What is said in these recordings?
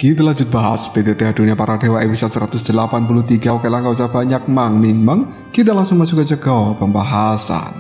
Kita lanjut bahas PTTH Dunia Para Dewa episode 183. Oke lah, gak usah banyak mang. Kita langsung masuk aja ke pembahasan.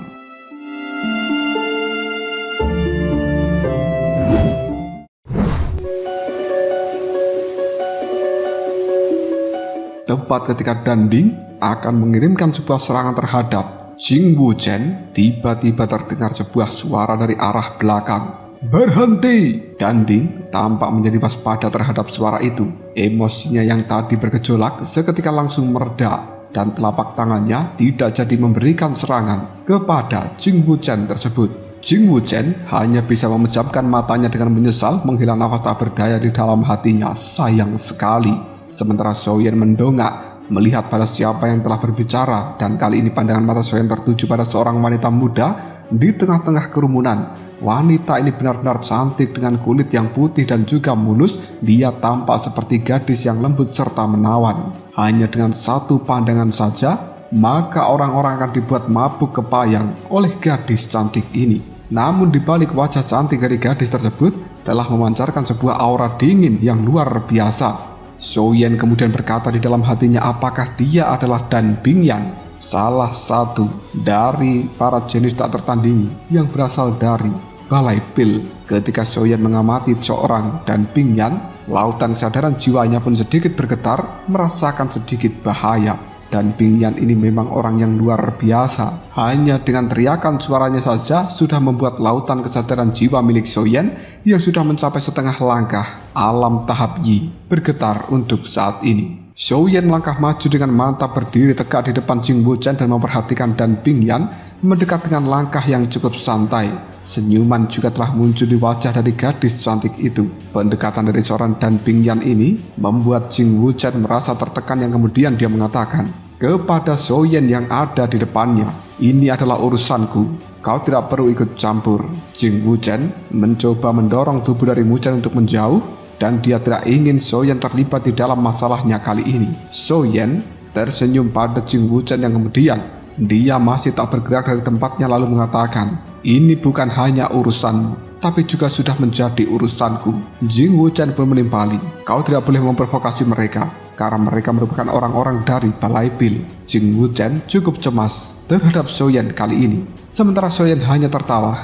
Tepat ketika Dan Bing akan mengirimkan sebuah serangan terhadap Jing Wuchen, tiba-tiba terdengar sebuah suara dari arah belakang. Berhenti! Dan Bing tampak menjadi waspada terhadap suara itu. Emosinya yang tadi bergejolak seketika langsung mereda dan telapak tangannya tidak jadi memberikan serangan kepada Jing Wuchen tersebut. Jing Wuchen hanya bisa memejamkan matanya dengan menyesal, menghela nafas tak berdaya di dalam hatinya. Sayang sekali. Sementara Xiaoyan mendongak melihat pada siapa yang telah berbicara, dan kali ini pandangan mata Xiaoyan tertuju pada seorang wanita muda di tengah-tengah kerumunan. Wanita ini benar-benar cantik dengan kulit yang putih dan juga mulus. Dia tampak seperti gadis yang lembut serta menawan. Hanya dengan satu pandangan saja, maka orang-orang akan dibuat mabuk kepayang oleh gadis cantik ini. Namun di balik wajah cantik dari gadis tersebut telah memancarkan sebuah aura dingin yang luar biasa. Xiaoyan kemudian berkata di dalam hatinya, apakah dia adalah Dan Bingyan, salah satu dari para jenius tak tertandingi yang berasal dari Balai Pil. Ketika Xiaoyan mengamati seorang Dan Bingyan, lautan kesadaran jiwanya pun sedikit bergetar, merasakan sedikit bahaya. Dan Bingyan ini memang orang yang luar biasa. Hanya dengan teriakan suaranya saja sudah membuat lautan kesadaran jiwa milik Xiaoyan yang sudah mencapai setengah langkah alam tahap Yi bergetar untuk saat ini. Xiaoyan melangkah maju dengan mantap, berdiri tegak di depan Jing Wuchen dan memperhatikan Dan Bingyan mendekat dengan langkah yang cukup santai. Senyuman juga telah muncul di wajah dari gadis cantik itu. Pendekatan dari seorang Dan Bingyan ini membuat Jing Wuchen merasa tertekan, yang kemudian dia mengatakan kepada Xiaoyan yang ada di depannya, ini adalah urusanku, kau tidak perlu ikut campur. Jing Wuchen mencoba mendorong tubuh dari Wuchen untuk menjauh, dan dia tidak ingin Xiaoyan terlibat di dalam masalahnya kali ini. Xiaoyan tersenyum pada Jing Wuchen yang kemudian dia masih tak bergerak dari tempatnya lalu mengatakan, ini bukan hanya urusanmu, tapi juga sudah menjadi urusanku. Jing Wuchen pun menimpali, kau tidak boleh memprovokasi mereka, karena mereka merupakan orang-orang dari Balai Pil. Jing Wuchen cukup cemas terhadap Xiaoyan kali ini. Sementara Xiaoyan hanya tertawa.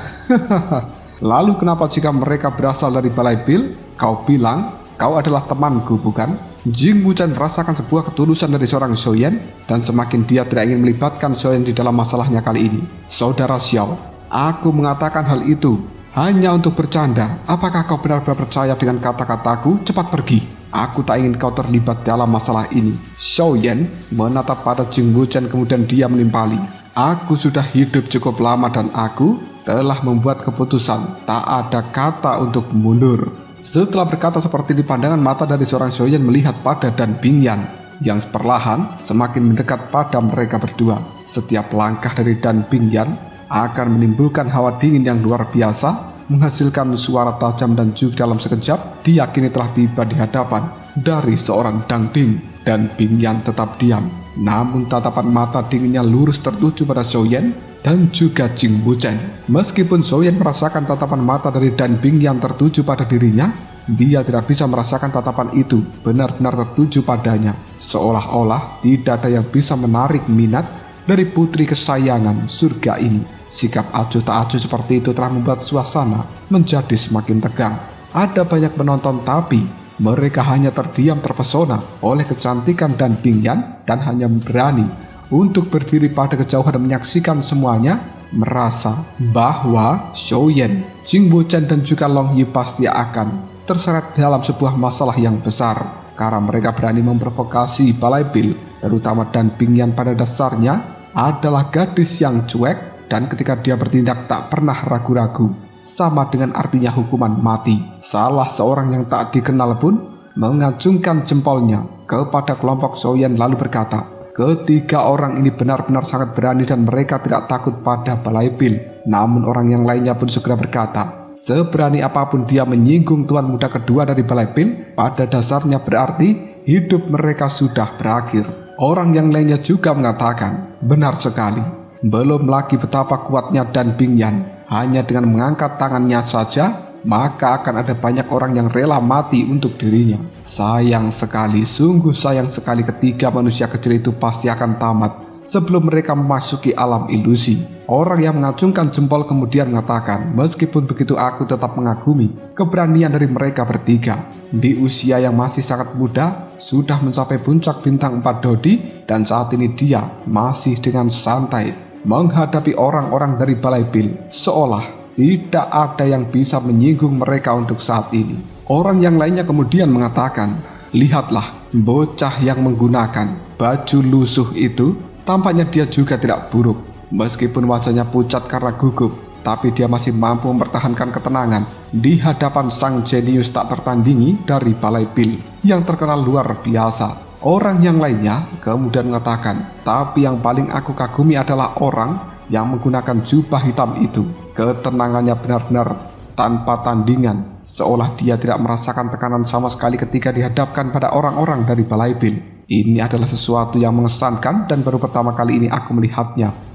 Lalu kenapa jika mereka berasal dari Balai Pil? Kau bilang kau adalah temanku, bukan? Jing Wuchen merasakan sebuah ketulusan dari seorang Xiaoyan, dan semakin dia tidak ingin melibatkan Xiaoyan di dalam masalahnya kali ini. Saudara Xiao, aku mengatakan hal itu hanya untuk bercanda. Apakah kau benar-benar percaya dengan kata-kataku? Cepat pergi. Aku tak ingin kau terlibat dalam masalah ini. Xiaoyan menatap pada Jing Wuchen kemudian dia menimpali. Aku sudah hidup cukup lama dan aku telah membuat keputusan. Tak ada kata untuk mundur. Setelah berkata seperti di, pandangan mata dari seorang Xiaoyan melihat pada Dan Bingyan yang perlahan semakin mendekat pada mereka berdua. Setiap langkah dari Dan Bingyan akan menimbulkan hawa dingin yang luar biasa, menghasilkan suara tajam, dan juga dalam sekejap diyakini telah tiba di hadapan dari seorang Dang Ding. Dan Bingyan tetap diam, namun tatapan mata dinginnya lurus tertuju pada Xiaoyan dan juga Jing Wuchen. Meskipun Xiaoyan merasakan tatapan mata dari Dan Bingyan tertuju pada dirinya, dia tidak bisa merasakan tatapan itu benar-benar tertuju padanya. Seolah-olah tidak ada yang bisa menarik minat dari putri kesayangan surga ini. Sikap acuh tak acuh seperti itu telah membuat suasana menjadi semakin tegang. Ada banyak penonton, tapi mereka hanya terdiam terpesona oleh kecantikan Dan Bingyan dan hanya berani untuk berdiri pada kejauhan dan menyaksikan semuanya, merasa bahwa Xiaoyan, Jing Wuchen dan juga Long Yi pasti akan terseret dalam sebuah masalah yang besar karena mereka berani memprovokasi Balai Pil. Terutama Dan Bingyan pada dasarnya adalah gadis yang cuek, dan ketika dia bertindak tak pernah ragu-ragu, sama dengan artinya hukuman mati. Salah seorang yang tak dikenal pun mengacungkan jempolnya kepada kelompok Xiaoyan lalu berkata, ketiga orang ini benar-benar sangat berani dan mereka tidak takut pada Balai Pil. Namun orang yang lainnya pun segera berkata, seberani apapun dia menyinggung tuan muda kedua dari Balai Pil, pada dasarnya berarti hidup mereka sudah berakhir. Orang yang lainnya juga mengatakan, benar sekali. Belum lagi betapa kuatnya Dan Bingyan. Hanya dengan mengangkat tangannya saja, maka akan ada banyak orang yang rela mati untuk dirinya. Sayang sekali, sungguh sayang sekali ketika manusia kecil itu pasti akan tamat sebelum mereka memasuki alam ilusi. Orang yang mengacungkan jempol kemudian mengatakan, meskipun begitu aku tetap mengagumi keberanian dari mereka bertiga. Di usia yang masih sangat muda, sudah mencapai puncak bintang 4 Dodi, dan saat ini dia masih dengan santai menghadapi orang-orang dari Balai Pil, seolah tidak ada yang bisa menyinggung mereka untuk saat ini. Orang yang lainnya kemudian mengatakan, lihatlah bocah yang menggunakan baju lusuh itu, tampaknya dia juga tidak buruk. Meskipun wajahnya pucat karena gugup, tapi dia masih mampu mempertahankan ketenangan di hadapan sang jenius tak tertandingi dari Balai Pil yang terkenal luar biasa. Orang yang lainnya kemudian mengatakan, tapi yang paling aku kagumi adalah orang yang menggunakan jubah hitam itu. Ketenangannya benar-benar tanpa tandingan, seolah dia tidak merasakan tekanan sama sekali ketika dihadapkan pada orang-orang dari Balai Pil. Ini adalah sesuatu yang mengesankan dan baru pertama kali ini aku melihatnya.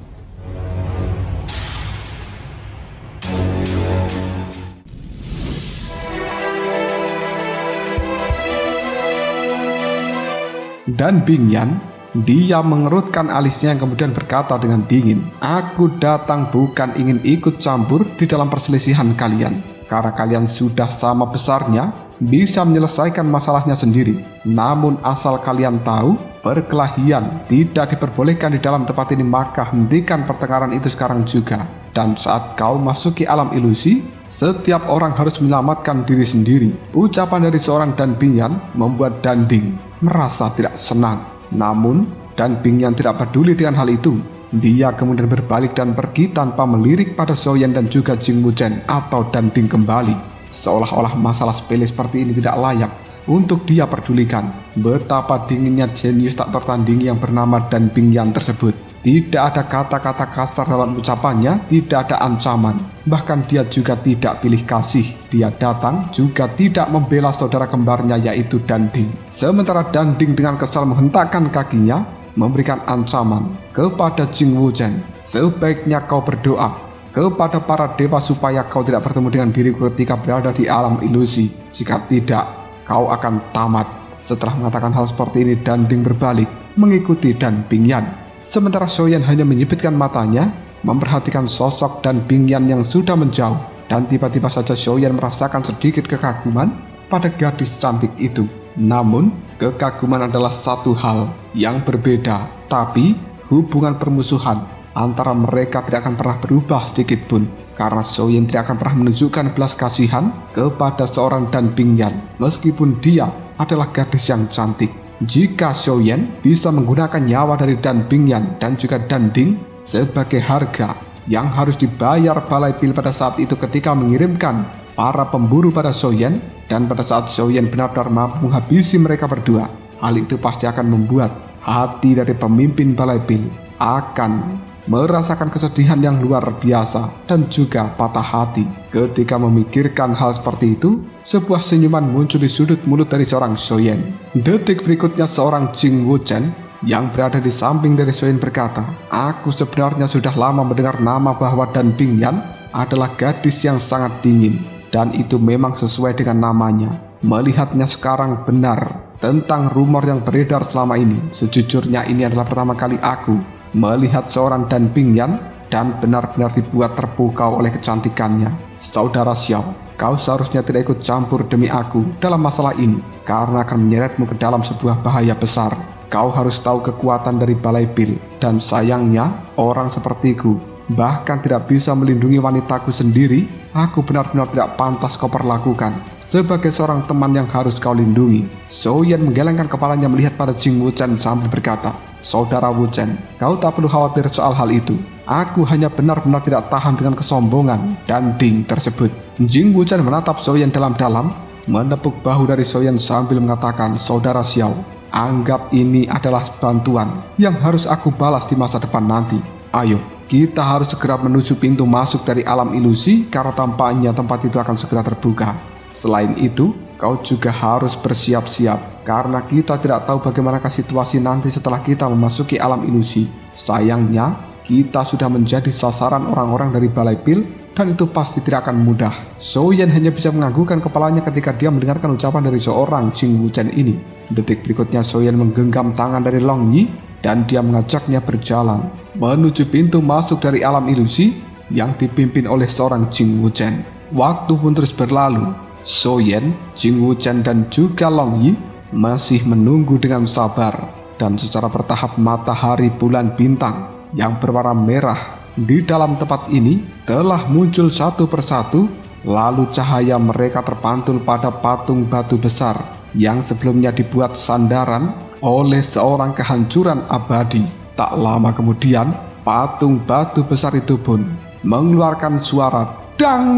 Dan Bing Yan, dia mengerutkan alisnya yang kemudian berkata dengan dingin, aku datang bukan ingin ikut campur di dalam perselisihan kalian, karena kalian sudah sama besarnya, bisa menyelesaikan masalahnya sendiri. Namun asal kalian tahu, perkelahian tidak diperbolehkan di dalam tempat ini, maka hentikan pertengkaran itu sekarang juga. Dan saat kau masuki alam ilusi, setiap orang harus menyelamatkan diri sendiri. Ucapan dari seorang Dan Bing Yan membuat Dan Ding merasa tidak senang. Namun Dan Bing Yan tidak peduli dengan hal itu. Dia kemudian berbalik dan pergi tanpa melirik pada Xiaoyan dan juga Jing Wuchen atau Dan Ding kembali. Seolah-olah masalah sepele seperti ini tidak layak untuk dia pedulikan. Betapa dinginnya jenius tak tertandingi yang bernama Dan Bing Yan tersebut. Tidak ada kata-kata kasar dalam ucapannya, tidak ada ancaman. Bahkan dia juga tidak pilih kasih. Dia datang juga tidak membela saudara kembarnya yaitu Dan Ding. Sementara Dan Ding dengan kesal menghentakkan kakinya, memberikan ancaman kepada Jing Wuchen. Sebaiknya kau berdoa kepada para dewa supaya kau tidak bertemu dengan diriku ketika berada di alam ilusi. Jika tidak, kau akan tamat. Setelah mengatakan hal seperti ini, Dan Ding berbalik mengikuti Dan Bing Yan. Sementara Xiaoyan hanya menyipitkan matanya, memperhatikan sosok Dan Bing Yan yang sudah menjauh. Dan tiba-tiba saja Xiaoyan merasakan sedikit kekaguman pada gadis cantik itu. Namun, kekaguman adalah satu hal yang berbeda. Tapi, hubungan permusuhan antara mereka tidak akan pernah berubah sedikit pun. Karena Xiaoyan tidak akan pernah menunjukkan belas kasihan kepada seorang Dan Bing Yan, meskipun dia adalah gadis yang cantik. Jika Xiaoyan bisa menggunakan nyawa dari Dan Bing Yan dan juga Dan Ding sebagai harga yang harus dibayar Balai Pil pada saat itu ketika mengirimkan para pemburu pada Xiaoyan, dan pada saat Xiaoyan benar-benar mampu menghabisi mereka berdua, hal itu pasti akan membuat hati dari pemimpin Balai Pil akan merasakan kesedihan yang luar biasa dan juga patah hati. Ketika memikirkan hal seperti itu, sebuah senyuman muncul di sudut mulut dari seorang Xiaoyan. Detik berikutnya seorang Jing Wuchen yang berada di samping dari Xiaoyan berkata, aku sebenarnya sudah lama mendengar nama bahwa Dan Bing Yan adalah gadis yang sangat dingin, dan itu memang sesuai dengan namanya. Melihatnya sekarang benar tentang rumor yang beredar selama ini. Sejujurnya ini adalah pertama kali aku melihat seorang Dan Bing Yan dan benar-benar dibuat terpukau oleh kecantikannya. Saudara Xiao, kau seharusnya tidak ikut campur demi aku dalam masalah ini, karena akan menyeretmu ke dalam sebuah bahaya besar. Kau harus tahu kekuatan dari Balai Pil, dan sayangnya orang sepertiku bahkan tidak bisa melindungi wanitaku sendiri. Aku benar-benar tidak pantas kau perlakukan sebagai seorang teman yang harus kau lindungi. Xiaoyan menggelengkan kepalanya melihat pada Jing Wuchen sambil berkata, saudara Wuchen, kau tak perlu khawatir soal hal itu. Aku hanya benar-benar tidak tahan dengan kesombongan Dan Ding tersebut. Jing Wuchen menatap Xiaoyan dalam-dalam, menepuk bahu dari Xiaoyan sambil mengatakan, saudara Xiao, anggap ini adalah bantuan yang harus aku balas di masa depan nanti. Ayo, kita harus segera menuju pintu masuk dari alam ilusi, karena tampaknya tempat itu akan segera terbuka. Selain itu, kau juga harus bersiap-siap, karena kita tidak tahu bagaimanakah situasi nanti setelah kita memasuki alam ilusi. Sayangnya, kita sudah menjadi sasaran orang-orang dari Balai Pil dan itu pasti tidak akan mudah. Soyen hanya bisa menganggukkan kepalanya ketika dia mendengarkan ucapan dari seorang Jing Wuchen ini. Detik berikutnya Soyen menggenggam tangan dari Long Yi dan dia mengajaknya berjalan menuju pintu masuk dari alam ilusi yang dipimpin oleh seorang Jing Wuchen. Waktu pun terus berlalu. Soyen, Jing Wuchen dan juga Long Yi masih menunggu dengan sabar, dan secara bertahap matahari, bulan, bintang yang berwarna merah di dalam tempat ini telah muncul satu persatu. Lalu cahaya mereka terpantul pada patung batu besar yang sebelumnya dibuat sandaran oleh seorang kehancuran abadi. Tak lama kemudian patung batu besar itu pun mengeluarkan suara dang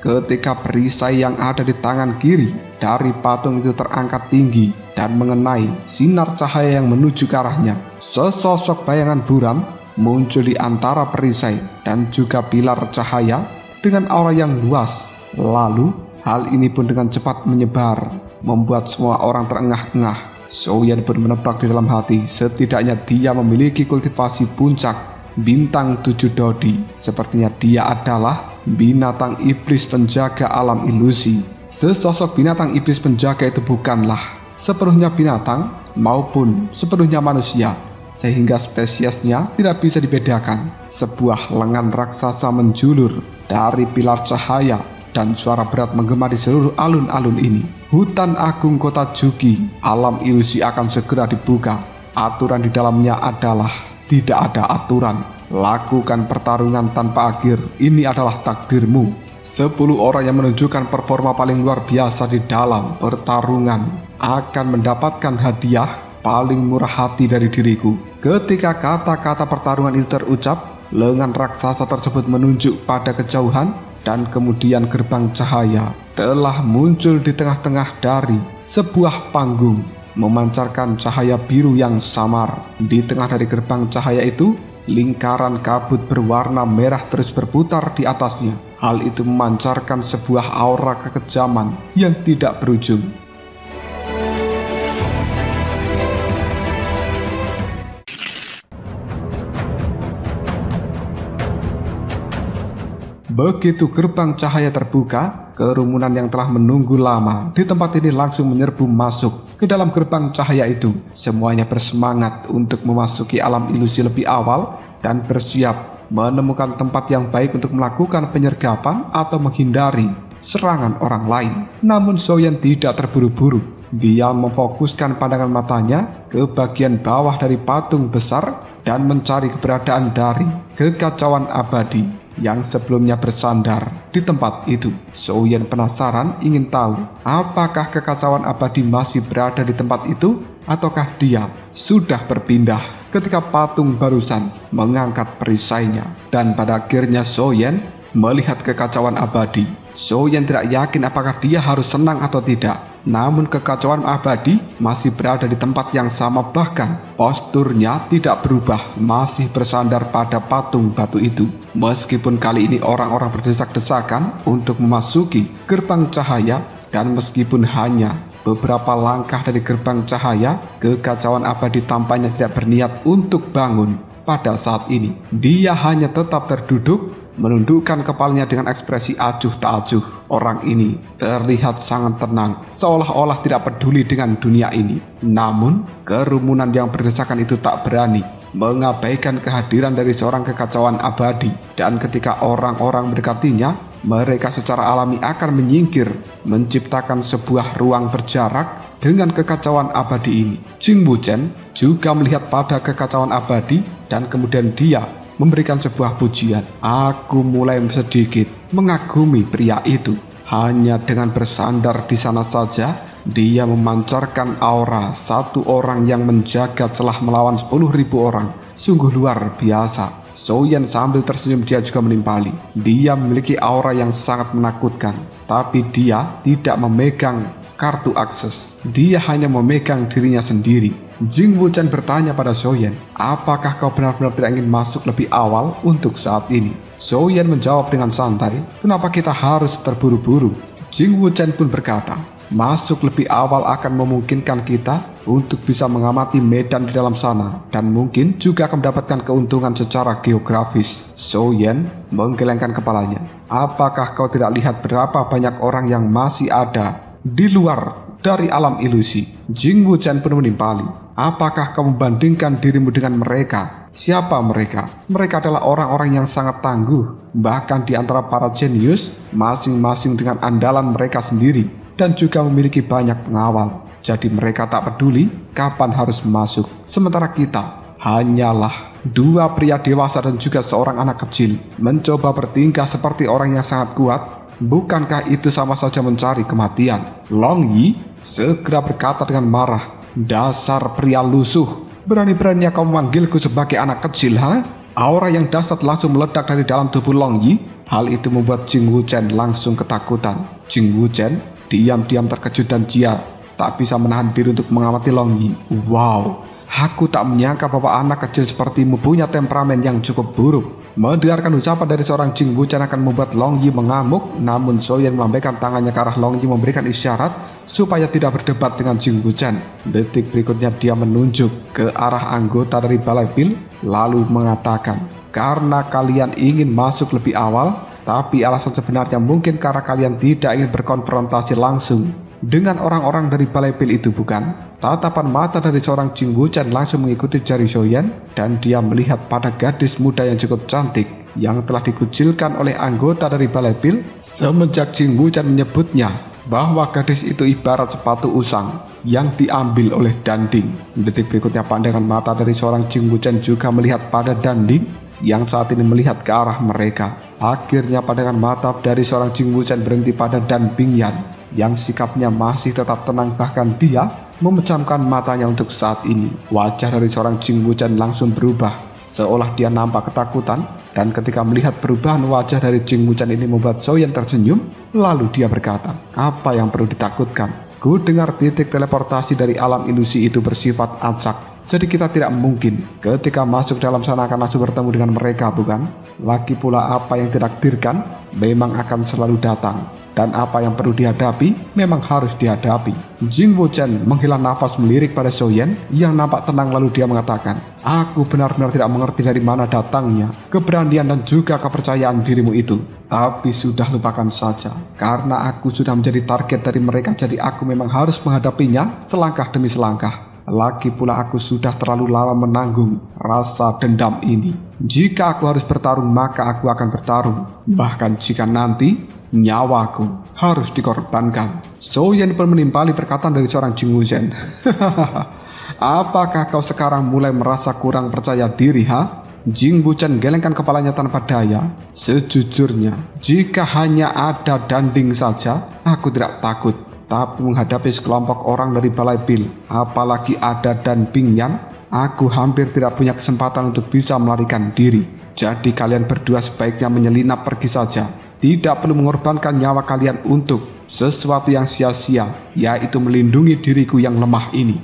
ketika perisai yang ada di tangan kiri dari patung itu terangkat tinggi dan mengenai sinar cahaya yang menuju ke arahnya. Sesosok bayangan buram muncul di antara perisai dan juga pilar cahaya dengan aura yang luas. Lalu hal ini pun dengan cepat menyebar, membuat semua orang terengah-engah. Soyen pun menebak di dalam hati, setidaknya dia memiliki kultivasi puncak bintang 7 dodi. Sepertinya dia adalah binatang iblis penjaga alam ilusi. Sesosok binatang iblis penjaga itu bukanlah sepenuhnya binatang maupun sepenuhnya manusia, sehingga spesiesnya tidak bisa dibedakan. Sebuah lengan raksasa menjulur dari pilar cahaya dan suara berat menggema di seluruh alun-alun ini. Hutan agung kota Jugi, alam ilusi akan segera dibuka. Aturan di dalamnya adalah tidak ada aturan. Lakukan pertarungan tanpa akhir. Ini adalah takdirmu. 10 orang yang menunjukkan performa paling luar biasa di dalam pertarungan akan mendapatkan hadiah paling murah hati dari diriku. Ketika kata-kata pertarungan itu terucap, lengan raksasa tersebut menunjuk pada kejauhan dan kemudian gerbang cahaya telah muncul di tengah-tengah dari sebuah panggung memancarkan cahaya biru yang samar. Di tengah dari gerbang cahaya itu, lingkaran kabut berwarna merah terus berputar di atasnya. Hal itu memancarkan sebuah aura kekejaman yang tidak berujung. Begitu gerbang cahaya terbuka, kerumunan yang telah menunggu lama di tempat ini langsung menyerbu masuk ke dalam gerbang cahaya itu. Semuanya bersemangat untuk memasuki alam ilusi lebih awal dan bersiap menemukan tempat yang baik untuk melakukan penyergapan atau menghindari serangan orang lain. Namun Soyen tidak terburu-buru. Dia memfokuskan pandangan matanya ke bagian bawah dari patung besar dan mencari keberadaan dari kekacauan abadi yang sebelumnya bersandar di tempat itu. Soyen penasaran ingin tahu apakah kekacauan abadi masih berada di tempat itu ataukah dia sudah berpindah ketika patung barusan mengangkat perisainya. Dan pada akhirnya Soyen melihat kekacauan abadi. Soyen tidak yakin apakah dia harus senang atau tidak. Namun kekacauan abadi masih berada di tempat yang sama, bahkan posturnya tidak berubah, masih bersandar pada patung batu itu. Meskipun kali ini orang-orang berdesak-desakan untuk memasuki gerbang cahaya, dan meskipun hanya beberapa langkah dari gerbang cahaya, kekacauan abadi tampaknya tidak berniat untuk bangun. Pada saat ini, dia hanya tetap terduduk, menundukkan kepalanya dengan ekspresi acuh tak acuh. Orang ini terlihat sangat tenang, seolah-olah tidak peduli dengan dunia ini. Namun, kerumunan yang berdesakan itu tak berani mengabaikan kehadiran dari seorang kekacauan abadi. Dan ketika orang-orang mendekatinya, mereka secara alami akan menyingkir, menciptakan sebuah ruang berjarak dengan kekacauan abadi ini. Jing Wuchen juga melihat pada kekacauan abadi dan kemudian dia memberikan sebuah pujian. Aku mulai sedikit mengagumi pria itu. Hanya dengan bersandar di sana saja, dia memancarkan aura satu orang yang menjaga celah melawan 10.000 orang. Sungguh luar biasa. Soyen sambil tersenyum dia juga menimpali. Dia memiliki aura yang sangat menakutkan, tapi dia tidak memegang kartu akses. Dia hanya memegang dirinya sendiri. Jing Wuchen bertanya pada Soyen, apakah kau benar-benar tidak ingin masuk lebih awal untuk saat ini? Soyen menjawab dengan santai, kenapa kita harus terburu-buru? Jing Wuchen pun berkata, Masuk lebih awal akan memungkinkan kita untuk bisa mengamati medan di dalam sana dan mungkin juga akan mendapatkan keuntungan secara geografis. Soyen menggelengkan kepalanya. Apakah kau tidak lihat berapa banyak orang yang masih ada di luar dari alam ilusi? Jing Wuchen pun menimpali. Apakah kau membandingkan dirimu dengan mereka? Siapa mereka? Mereka adalah orang-orang yang sangat tangguh. Bahkan di antara para jenius, masing-masing dengan andalan mereka sendiri dan juga memiliki banyak pengawal. Jadi mereka tak peduli kapan harus masuk. Sementara kita hanyalah dua pria dewasa dan juga seorang anak kecil mencoba bertingkah seperti orang yang sangat kuat. Bukankah itu sama saja mencari kematian? Long Yi segera berkata dengan marah, "Dasar pria lusuh, berani-beraninya kau memanggilku sebagai anak kecil, ha?" Aura yang dahsyat langsung meledak dari dalam tubuh Long Yi. Hal itu membuat Jing Wuchen langsung ketakutan. Jing Wuchen diam-diam terkejut dan dia tak bisa menahan diri untuk mengamati Long Yi. Wow, aku tak menyangka bahwa anak kecil sepertimu punya temperamen yang cukup buruk. Mendengarkan ucapan dari seorang Jing Wuchen akan membuat Long Yi mengamuk, namun Soyen melambaikan tangannya ke arah Long Yi memberikan isyarat supaya tidak berdebat dengan Jing Wuchen. Detik berikutnya dia menunjuk ke arah anggota dari Balai Pil lalu mengatakan, "Karena kalian ingin masuk lebih awal, tapi alasan sebenarnya mungkin karena kalian tidak ingin berkonfrontasi langsung dengan orang-orang dari Balai Pil itu, bukan?" Tatapan mata dari seorang Jing Wuchen langsung mengikuti jari Soyen dan dia melihat pada gadis muda yang cukup cantik yang telah dikucilkan oleh anggota dari Balai Pil semenjak Jing Wuchen menyebutnya bahwa gadis itu ibarat sepatu usang yang diambil oleh Danding. Detik berikutnya pandangan mata dari seorang Jing Wuchen juga melihat pada Danding yang saat ini melihat ke arah mereka. Akhirnya pandangan mata dari seorang Jing Wuchen berhenti pada Dan Bingyan yang sikapnya masih tetap tenang, bahkan dia memejamkan matanya untuk saat ini. Wajah dari seorang Jing Wuchen langsung berubah seolah dia nampak ketakutan, dan ketika melihat perubahan wajah dari Jing Wuchen ini membuat Soyen tersenyum. Lalu dia berkata, "Apa yang perlu ditakutkan? Ku dengar titik teleportasi dari alam ilusi itu bersifat acak. Jadi kita tidak mungkin ketika masuk dalam sana akan langsung bertemu dengan mereka, bukan? Lagi pula apa yang ditakdirkan memang akan selalu datang. Dan apa yang perlu dihadapi memang harus dihadapi." Jing Wuchen menghela nafas melirik pada Soyen yang nampak tenang lalu dia mengatakan, "Aku benar-benar tidak mengerti dari mana datangnya keberanian dan juga kepercayaan dirimu itu. Tapi sudah lupakan saja. Karena aku sudah menjadi target dari mereka, jadi aku memang harus menghadapinya selangkah demi selangkah. Lagi pula aku sudah terlalu lama menanggung rasa dendam ini. Jika aku harus bertarung maka aku akan bertarung. Bahkan jika nanti nyawaku harus dikorbankan." Soyen pun menimpali perkataan dari seorang Jing Wuchen. "Apakah kau sekarang mulai merasa kurang percaya diri, ha?" Jing Wuchen gelengkan kepalanya tanpa daya. "Sejujurnya, jika hanya ada Danding saja, aku tidak takut. Tapi menghadapi sekelompok orang dari Balai Pil, apalagi ada Dan Bingyan, aku hampir tidak punya kesempatan untuk bisa melarikan diri. Jadi kalian berdua sebaiknya menyelinap pergi saja. Tidak perlu mengorbankan nyawa kalian untuk sesuatu yang sia-sia, yaitu melindungi diriku yang lemah ini."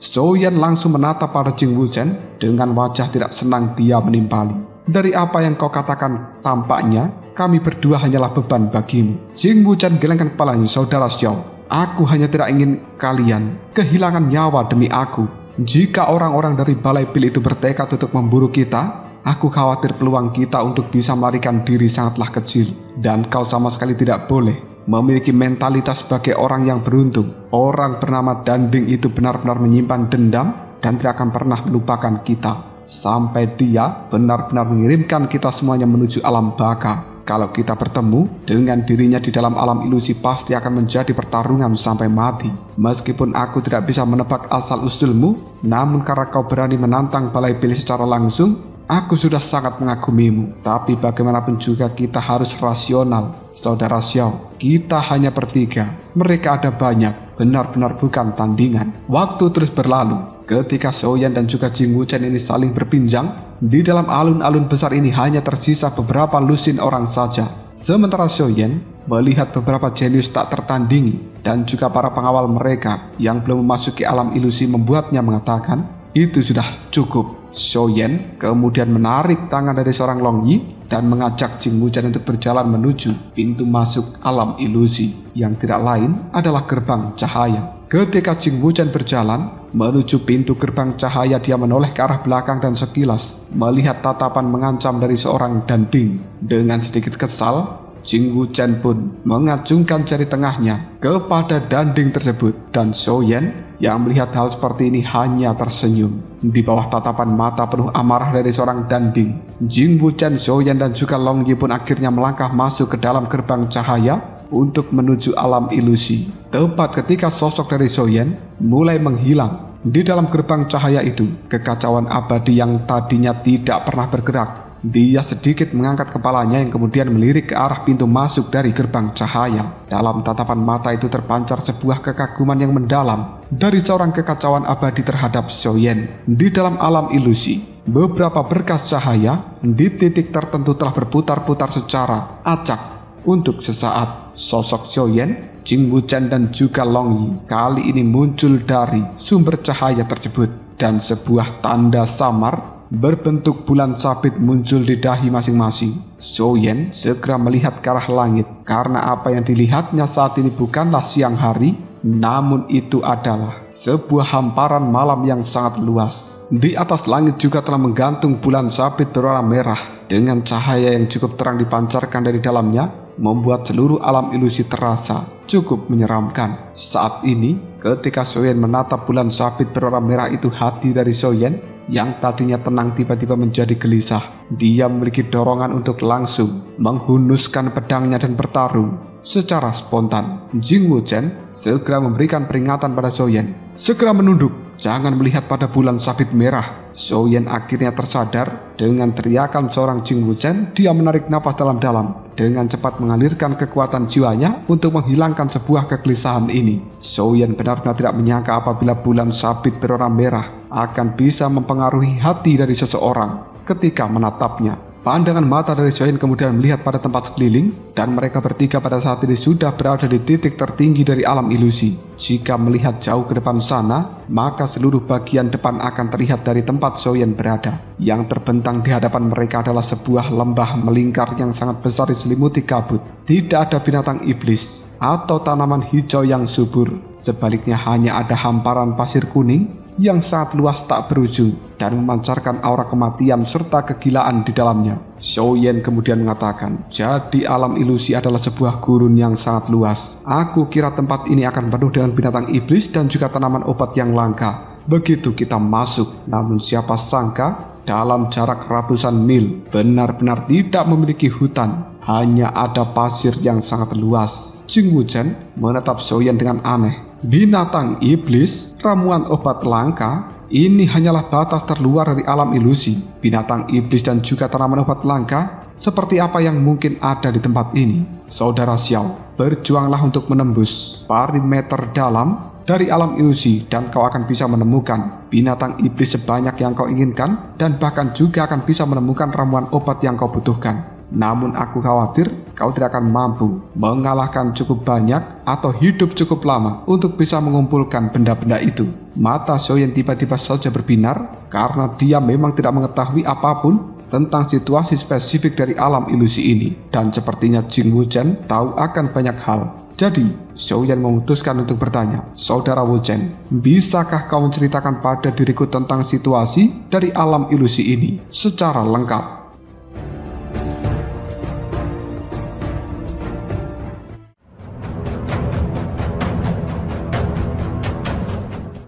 Soyen langsung menatap pada Jing Wuchen dengan wajah tidak senang. Dia menimpali, "Dari apa yang kau katakan tampaknya kami berdua hanyalah beban bagimu." Jing Wuchen gelengkan kepalanya, "Saudara Xiao, aku hanya tidak ingin kalian kehilangan nyawa demi aku. Jika orang-orang dari Balai Pil itu bertekad untuk memburu kita, aku khawatir peluang kita untuk bisa melarikan diri sangatlah kecil. Dan kau sama sekali tidak boleh memiliki mentalitas sebagai orang yang beruntung. Orang bernama Danding itu benar-benar menyimpan dendam dan tidak akan pernah melupakan kita. Sampai dia benar-benar mengirimkan kita semuanya menuju alam baka. Kalau kita bertemu dengan dirinya di dalam alam ilusi, pasti akan menjadi pertarungan sampai mati. Meskipun aku tidak bisa menebak asal-usulmu, namun karena kau berani menantang Balai Pil secara langsung, aku sudah sangat mengagumimu. Tapi bagaimanapun juga kita harus rasional, Saudara Xiao. Kita hanya bertiga, mereka ada banyak, benar-benar bukan tandingan." Waktu terus berlalu. Ketika Soyen dan juga Jing Wuchen ini saling berpinjang, di dalam alun-alun besar ini hanya tersisa beberapa lusin orang saja. Sementara Soyen melihat beberapa jenius tak tertandingi dan juga para pengawal mereka yang belum memasuki alam ilusi membuatnya mengatakan, Itu sudah cukup. Xiaoyan kemudian menarik tangan dari seorang Long Yi dan mengajak Jing Wuchen untuk berjalan menuju pintu masuk alam ilusi yang tidak lain adalah gerbang cahaya. Ketika Jing Wuchen berjalan menuju pintu gerbang cahaya, dia menoleh ke arah belakang dan sekilas melihat tatapan mengancam dari seorang Danding. Dengan sedikit kesal, Jing Wuchen pun mengacungkan jari tengahnya kepada Danding tersebut, dan Xiaoyan yang melihat hal seperti ini hanya tersenyum. Di bawah tatapan mata penuh amarah dari seorang Danding, Jing Wuchen, Xiaoyan dan juga Long Yi pun akhirnya melangkah masuk ke dalam gerbang cahaya untuk menuju alam ilusi. Tepat ketika sosok dari Xiaoyan mulai menghilang di dalam gerbang cahaya itu, kekacauan abadi yang tadinya tidak pernah bergerak, dia sedikit mengangkat kepalanya yang kemudian melirik ke arah pintu masuk dari gerbang cahaya. Dalam tatapan mata itu terpancar sebuah kekaguman yang mendalam dari seorang kekacauan abadi terhadap Xiaoyan. Di dalam alam ilusi, beberapa berkas cahaya di titik tertentu telah berputar-putar secara acak. Untuk sesaat, sosok Xiaoyan, Jing Wuchen dan juga Long Yi kali ini muncul dari sumber cahaya tersebut, dan sebuah tanda samar berbentuk bulan sabit muncul di dahi masing-masing. Xiaoyan segera melihat ke arah langit karena apa yang dilihatnya saat ini bukanlah siang hari, namun itu adalah sebuah hamparan malam yang sangat luas. Di atas langit juga telah menggantung bulan sabit berwarna merah dengan cahaya yang cukup terang dipancarkan dari dalamnya, membuat seluruh alam ilusi terasa cukup menyeramkan. Saat ini, ketika Xiaoyan menatap bulan sabit berwarna merah itu, hati dari Xiaoyan yang tadinya tenang tiba-tiba menjadi gelisah. Dia memiliki dorongan untuk langsung menghunuskan pedangnya dan bertarung. Secara spontan, Jing Wuchen segera memberikan peringatan pada Xiaoyan, segera menunduk, jangan melihat pada bulan sabit merah. Xiaoyan akhirnya tersadar. Dengan teriakan seorang Jing Wuchen, dia menarik napas dalam-dalam, dengan cepat mengalirkan kekuatan jiwanya untuk menghilangkan sebuah kegelisahan ini. Xiaoyan benar-benar tidak menyangka apabila bulan sabit berwarna merah akan bisa mempengaruhi hati dari seseorang ketika menatapnya. Pandangan mata dari Xiaoyan kemudian melihat pada tempat sekeliling, dan mereka bertiga pada saat ini sudah berada di titik tertinggi dari alam ilusi. Jika melihat jauh ke depan sana, maka seluruh bagian depan akan terlihat dari tempat Xiaoyan berada. Yang terbentang di hadapan mereka adalah sebuah lembah melingkar yang sangat besar diselimuti kabut. Tidak ada binatang iblis atau tanaman hijau yang subur. Sebaliknya hanya ada hamparan pasir kuning yang sangat luas tak berujung dan memancarkan aura kematian serta kegilaan di dalamnya. Xiaoyan kemudian mengatakan, jadi alam ilusi adalah sebuah gurun yang sangat luas. Aku kira tempat ini akan penuh dengan binatang iblis dan juga tanaman obat yang langka. Begitu kita masuk, namun siapa sangka dalam jarak ratusan mil benar-benar tidak memiliki hutan, hanya ada pasir yang sangat luas. Jing Wuchen menatap Xiaoyan dengan aneh. Binatang iblis, ramuan obat langka, ini hanyalah batas terluar dari alam ilusi. Binatang iblis dan juga tanaman obat langka, seperti apa yang mungkin ada di tempat ini? Saudara Xiao, berjuanglah untuk menembus perimeter dalam dari alam ilusi, dan kau akan bisa menemukan binatang iblis sebanyak yang kau inginkan, dan bahkan juga akan bisa menemukan ramuan obat yang kau butuhkan. Namun aku khawatir kau tidak akan mampu mengalahkan cukup banyak atau hidup cukup lama untuk bisa mengumpulkan benda-benda itu. Mata Xiaoyan tiba-tiba saja berbinar karena dia memang tidak mengetahui apapun tentang situasi spesifik dari alam ilusi ini. Dan sepertinya Jing Wuchen tahu akan banyak hal. Jadi, Xiaoyan memutuskan untuk bertanya, Saudara Wuchen, bisakah kau menceritakan pada diriku tentang situasi dari alam ilusi ini secara lengkap?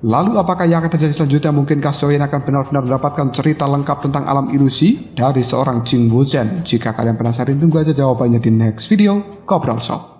Lalu apakah yang akan terjadi selanjutnya? Mungkinkah Xiaoyan akan benar-benar mendapatkan cerita lengkap tentang alam ilusi dari seorang Jing Wuchen? Jika kalian penasaran, tunggu aja jawabannya di next video Ngobrol Shop.